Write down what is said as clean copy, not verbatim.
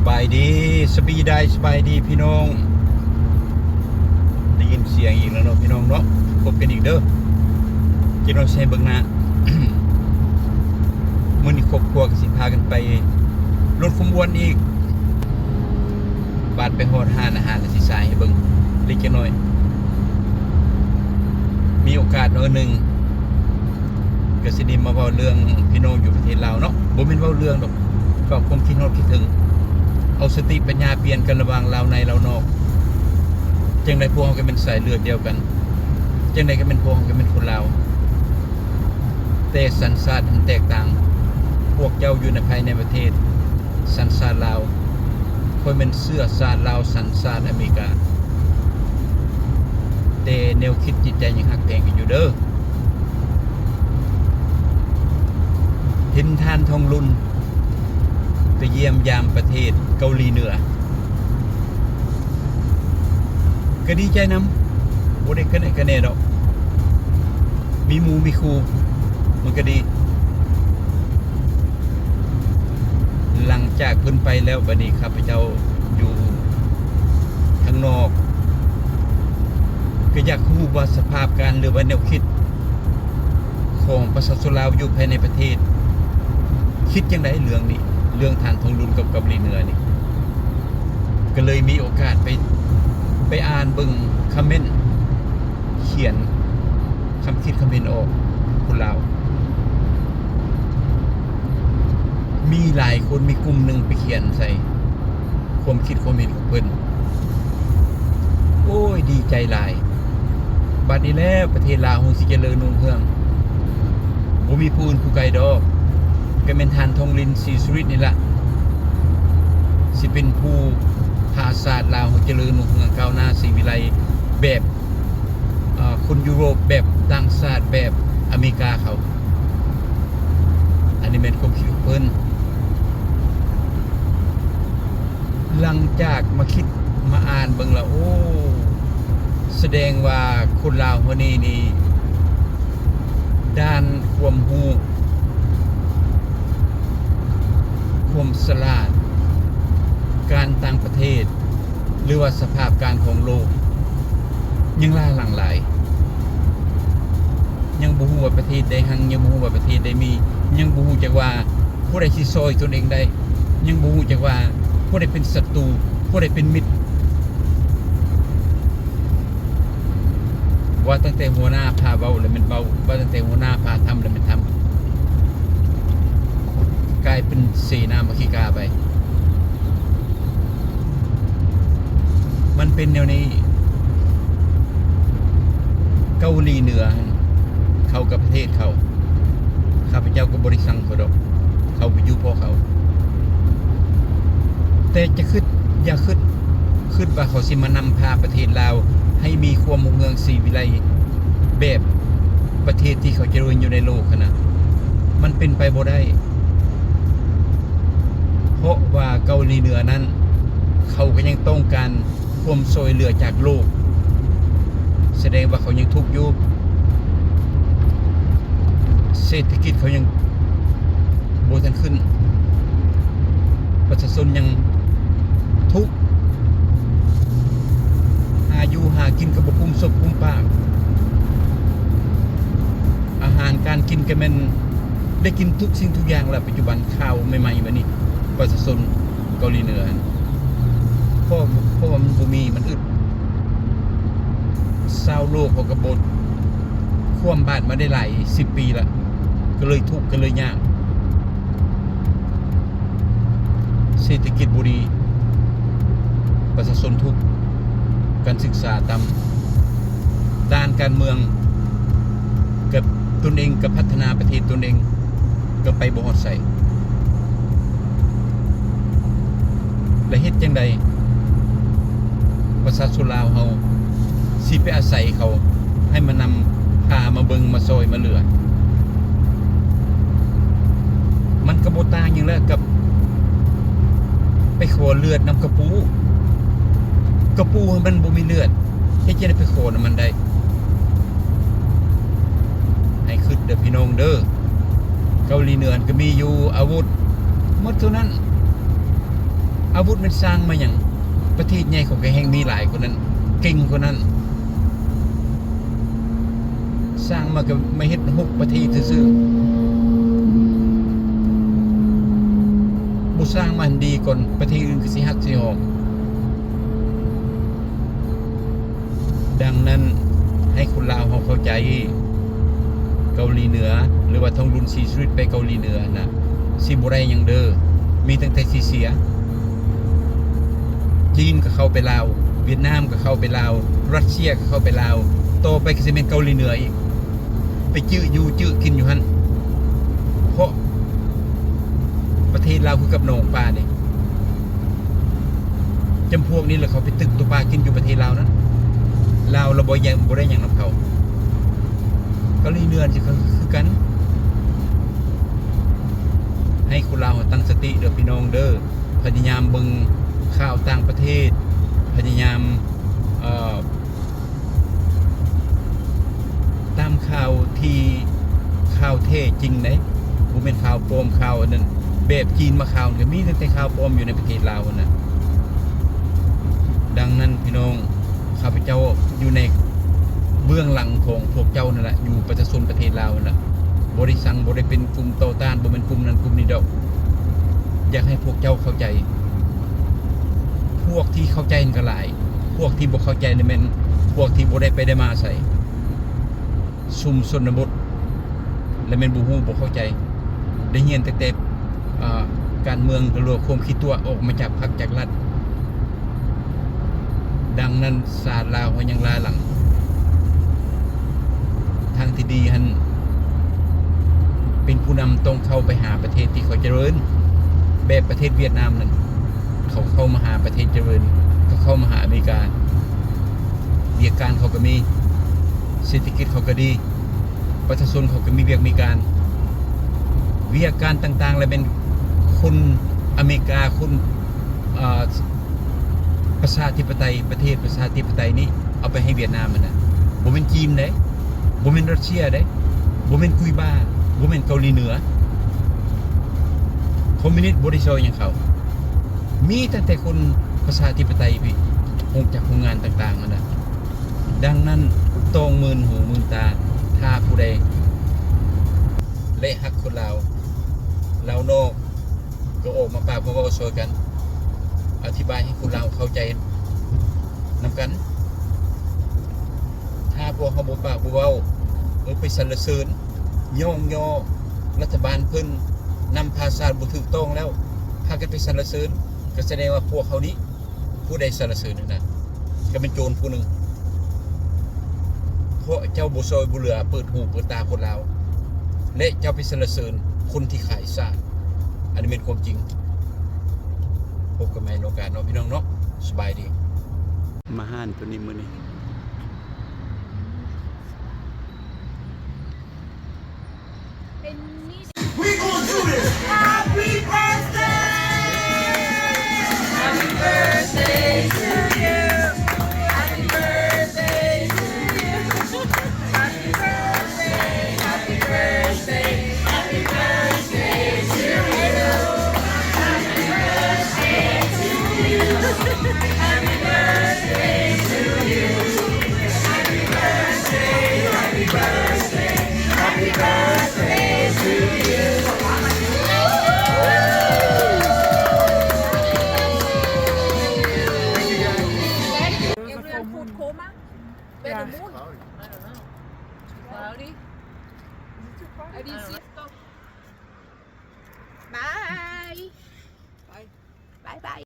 บายดีสบีได้สบายดีพี่น้องได้ยินเสียงอีกแล้วเนาะพี่น้องเนาะพบกันอีกเด้อกินเราใช้เบิ่งหน้า มื้อนี้ครอบครัวก็สิพากันไปรถขบวนอีกบาดไปฮอดร้านอาหารแล้วสิสายให้เบิ่งเล็กน้อยมีโอกาสหนึ่งก็สิได้มาเว้าเรื่องพี่น้องอยู่ประเทศลาวเนาะบ่แม่นเว้าเรื่องดอกก็ความคิดฮอดคิดถึงเอาสติปัญญาเปลี่ยนกันระหว่างลาวในลาวนอกจังได๋พวกเฮาก็เป็นสายเลือดเดียวกันจังได๋ก็เป็นพวกเฮาก็เป็นคนลาวแต่สัญชาติมันแตกต่างพวกเจ้าอยู่ในภายในประเทศสัญชาติลาวค่อยเป็นเสื้อชาติลาวสัญชาติอเมริกาแต่แนวคิดจิตใจยังฮักแพงกันอยู่เด้อเห็นท่านทองลุ่นไปเยี่ยมยามประเทศเกาหลีเหนือก็ดีใจนำบ่ได้คะแนนดอกมีหมู่มีครูมันก็ดีหลังจากเพิ่นไปแล้วบัดนี้ข้าพเจ้าอยู่ข้างนอกก็อยากรู้ว่าสภาพการหรือว่าแนวคิดของประชาชนลาวอยู่ภายในประเทศคิดจังได๋เรื่องนี้เรื่องท่านทองลุ่นกับเกาหลีเหนือนี่ก็เลยมีโอกาสไปอ่านเบิ่งคอมเมนต์เขียนคำคิดคอมเมนต์ออกคนลาวมีหลายคนมีกลุ่มหนึ่งไปเขียนใส่ความคิดความเห็นของเพิ่นโอ้ยดีใจหลายบัดนี้แล้วประเทศลาวคงสิเจริญรุ่งเรืองบ่มีผู้อื่นผู้ไกลดอกก็เป็นทานทองลินศรีสุริตนี่ล่ะสิเป็นผู้พาศาสตร์ลาวเจริญรุ่งเรืองก้าวหน้าสิวิไลแบบคนยุโรปแบบต่างชาติแบบอเมริกาเขาอันนี้เป็นความคิดของเพิ่นหลังจากมาคิดมาอ่านเบิ่งแล้วโอ้แสดงว่าคนลาวคนนี้นี่ด้านความรู้ความฉลาดการต่างประเทศหรือว่าสภาพการของโลกยังล้าหลังหลายยังบ่ฮู้ว่าประเทศใดหังยังบ่ฮู้ว่าประเทศใดมียังบ่ฮู้จักว่าผู้ใดสิซอยตนเองได้ยังบ่ฮู้จักว่าผู้ใดเป็นศัตรูผู้ใดเป็นมิตรว่าตั้งแต่หัวหน้าพาเว้าแล้วมันเว้าว่าตั้งแต่หัวหน้าพาทำแล้วมันทำกลายเป็นเสนามาคิกาไปมันเป็นแนวนี้เกาหลีเหนือเขากับประเทศเขาข้าพเจ้าก็บริสังเขาดอกเขาไปอยู่พ่อเขาแต่จะอย่าคิดว่าเขาสิมานำพาประเทศลาวให้มีความรุ่งเรืองศรีวิไลแบบประเทศที่เขาเจริญอยู่ในโลกนะมันเป็นไปบ่ได้เพราะว่าเกาหลีเหนือนั้นเขาก็ยังต้องการความช่วยเหลือจากโลกแสดงว่าเขายังทุกข์อยู่เศรษฐกิจเขายังบ่ทันขึ้นประชาชนยังทุกข์หาอยู่หากินก็บ่คุ้มศพคุ้มปากอาหารการกินก็แม่นได้กินทุกสิ่งทุกอย่างแล้วปัจจุบันข้าวใหม่ๆมานี่ประชาชนเกาหลีเหนือเพราะว่ามันบ่มีมันอึดชาวโลกเขาก็บ่คว่ำบาตรมาได้หลาย10 ปีแล้วก็เลยทุกข์ก็เลยยากเศรษฐกิจบ่ดีประชาชนทุกข์การศึกษาต่ำด้านการเมืองกับตนเองกับพัฒนาประเทศตนเองก็ไปบ่ฮอดไสและเฮ็ดจังใดประชาชนลาวเฮาสิไปอาศัยเขาให้มานำพามาเบิ่งมาซอยมาเหลือมันก็บ่ต่างหยังแล้วกับไปขอเลือดนำกระปูมันบ่มีเลือดเฮ็ดจังได๋ไปขอนำมันได้ให้คิดเด้อพี่น้องเด้อเกาหลีเหนือก็มีอยู่อาวุธหมดเท่านั้น อาวุธมันสร้างมาอย่างประเทศใหญ่เขาก็แห่งมีหลายคนนั้นเก่งคนนั้นสร้างมาก็ไม่เฮ็ด6ประเทศซื่อๆบ่สร้างมันดีก่อนประเทศอื่นก็สิฮักสิฮอกดังนั้นให้คนลาวเขาเข้าใจเกาหลีเหนือหรือว่าท่องรุ่นสีชีวิตไปเกาหลีเหนือนะสิบ่ได้หยังเด้อมีตั้งแต่สิเสียจีนก็เข้าไปลาวเวียดนามก็เข้าไปลาวรัสเซียก็เข้าไปลาวต่อไปก็สิเป็นเกาหลีเหนืออีกไปจื้ออยู่จื้อกินอยู่หั่นเพราะประเทศลาวคือกับหนองปลานี่จำพวกนี้แหละเขาไปตึกตัวปลากินอยู่ประเทศลาวนั้นลาวเราบ่ได้หยังนำเขาเกาหลีเหนือสิคือกันให้คนลาวตั้งสติเด้อพี่น้องเด้อพยายามเบิ่งข่าวต่างประเทศพยายามตามข่าวที่ข่าวเท่จริงได้บ่แม่นข่าวปลอมข่าวอันนั้นแบบจีนมาข่าวก็มีแต่ข่าวปลอมอยู่ในประเทศลาวนะดังนั้นพี่น้องข้าพเจ้าอยู่ในเบื้องหลังของพวกเจ้านั่นแหละอยู่ประชาชนประเทศลาวนั่นแหละบ่ได้สั่งบ่ได้เป็นกลุ่มต่อต้านบ่เป็นกลุ่มนั้นกลุ่มนี้ดอกอยากให้พวกเจ้าเข้าใจพวกที่เข้าใจก็หลายพวกที่บ่เข้าใจนี่แม่นพวกที่บ่ได้ไปได้มาใส่ชุมชนบทและแม่นบ่ฮู้บ่เข้าใจได้เรียนแต่การเมืองหรือความคิดตัวออกมาจากพรรคจากรัฐดังนั้นศาสตร์ลาวเขายังลาหลังทางที่ดีหันเป็นผู้นำต้องเข้าไปหาประเทศที่เขาเจริญแบบประเทศเวียดนามนั่นเขาเข้ามาหาประเทศเจริญเขาเข้ามาหาอเมริกาเวียดการเขาก็มีเศรษฐกิจเขาก็ดีประชาชนเขาก็มีเวียกมีการต่างๆและเป็นคนอเมริกาคนประชาธิปไตยประเทศประชาธิปไตยนี้เอาไปให้เวียดนามมันนะบ่เป็นจีนเด้บ่เป็นรัสเซียเด้บ่เป็นคุยบาบ่เป็นเกาหลีเหนือคอมมิวนิสต์บ่ได้ซอยหยังเขามีแต่คนประชาธิปไตยพี่องค์จากโรงงานต่างๆมันนะดังนั้นต้องมื่นหูมื่นตาถ้าผู้ใดและฮักคนลาวลาวนอกก็ออกมาปากมาเว้าซอยกันอธิบายให้คนลาวเข้าใจนำกันถ้าพวกเขาบ่ปากบ่เว้าไปสรรเสริญย่องย่อรัฐบาลเพิ่นนำภาษาบ่ถูกต้องแล้วพากันไปสรรเสริญก็แสดงว่าพวกเขานี้ผู้ใดสรรเสริญนั่นน่ะก็เป็นโจรผู้หนึงเพราะเจ้าบ่ซอยบ่เหลือเปิดหูเปิดตาคนลาวและเจ้าไปสรรเสริญคนที่ขายชาติอันนี้เป็นความจริงพบกันใหม่ในโอกาสเนาะพี่น้องเนาะสบายดีมาห้านตัวนี้มื้อนี้We gonna do this. Happy birthday. Happy birthday to you. Happy birthday to you. Happy birthday. Happy birthday. Happy birthday to you. Happy birthday to you. Happy birthday to you. Happy birthday. Happy birthday. Happy birthday to you. Everyone food coma? Where the moon? I don't know. Cloudy? I didn't see it. Bye. Bye. Bye bye.